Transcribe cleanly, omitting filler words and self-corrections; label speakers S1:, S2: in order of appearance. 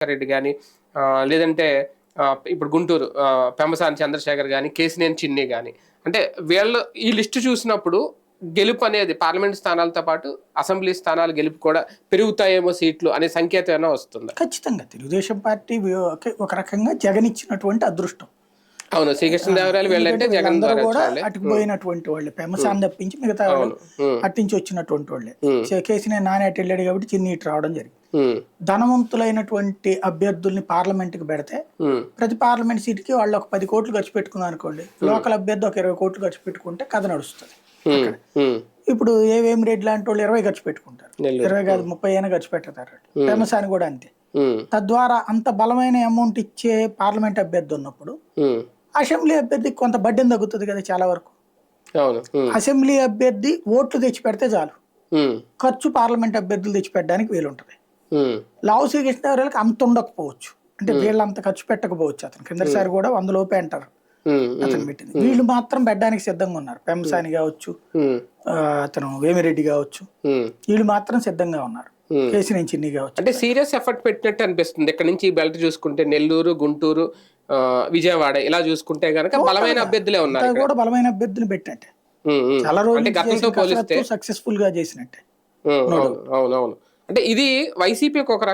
S1: రెడ్డి గాని లేదంటే ఇప్పుడు గుంటూరు పెమ్మసాని చంద్రశేఖర్ గాని, కేసినేని చిన్ని గాని, అంటే వీళ్ళు ఈ లిస్ట్ చూసినప్పుడు గెలుపు అనేది పార్లమెంట్ స్థానాలతో పాటు అసెంబ్లీ స్థానాలు గెలుపు కూడా పెరుగుతాయేమో సీట్లు అనే సంకేతం ఏమైనా వస్తుందా?
S2: ఖచ్చితంగా తెలుగుదేశం పార్టీ ఒక రకంగా జగన్ ఇచ్చినటువంటి అదృష్టం.
S1: అవును, శ్రీకృష్ణదేవరాయలు వెళ్ళంటే జగన్ ద్వారా
S2: కూడా అటుకుపోయినటువంటి వాళ్ళే, పెమ్మసాని తప్పించి మిగతా అట్టించి వచ్చినటువంటి వాళ్ళే. కేసీనే నాని అటు వెళ్ళాడు కాబట్టి చిన్ని ఇటు రావడం జరిగింది. ధనవంతులైనటువంటి అభ్యర్థుల్ని పార్లమెంట్ కి పెడితే ప్రతి పార్లమెంట్ సీట్ కి వాళ్ళు ఒక 10 కోట్లు ఖర్చు పెట్టుకున్నారు అనుకోండి, లోకల్ అభ్యర్థి ఒక 20 కోట్లు ఖర్చు పెట్టుకుంటే కథ నడుస్తుంది. ఇప్పుడు ఏవేమి రెడ్డి లాంటి వాళ్ళు 20 ఖర్చు పెట్టుకుంటారు, 20 కాదు 30 అయినా ఖర్చు పెడతారు. పెమ్మసాని కూడా అంతే. తద్వారా అంత బలమైన అమౌంట్ ఇచ్చే పార్లమెంట్ అభ్యర్థి ఉన్నప్పుడు అసెంబ్లీ అభ్యర్థికి కొంత బడ్డెన్ తగ్గుతుంది కదా చాలా వరకు. అసెంబ్లీ అభ్యర్థి ఓట్లు తెచ్చి పెడితే చాలు, ఖర్చు పార్లమెంట్ అభ్యర్థులు తెచ్చి పెట్టడానికి వీలుంటది. లావు శ్రీకృష్ణదేవరాయలకి అంత ఉండకపోవచ్చు, అంటే వీళ్ళంత ఖర్చు పెట్టకపోవచ్చు. అతను కిందసారి కూడా 100 లోపే అంటారు అతను పెట్టింది. వీళ్ళు మాత్రం పెట్టడానికి సిద్ధంగా ఉన్నారు. పెమ్మసాని కావచ్చు, అతను వేమిరెడ్డి కావచ్చు, వీళ్ళు మాత్రం సిద్ధంగా ఉన్నారు. కేసినేని చిన్ని కావచ్చు.
S1: అంటే సీరియస్ ఎఫర్ట్ పెట్టినట్టు అనిపిస్తుంది. ఇక్కడ నుంచి బెల్ట్ చూసుకుంటే నెల్లూరు, గుంటూరు, విజయవాడ ఇలా చూసుకుంటే గనక బలమైన అభ్యర్థులే ఉన్నారు.
S2: కూడా బలమైన అభ్యర్థులు పెట్టినట్టే, చాలా రోజులు సక్సెస్ఫుల్ గా చేసినట్టే.
S1: అవునవును. అంటే ఇది వైసీపీకి ఒక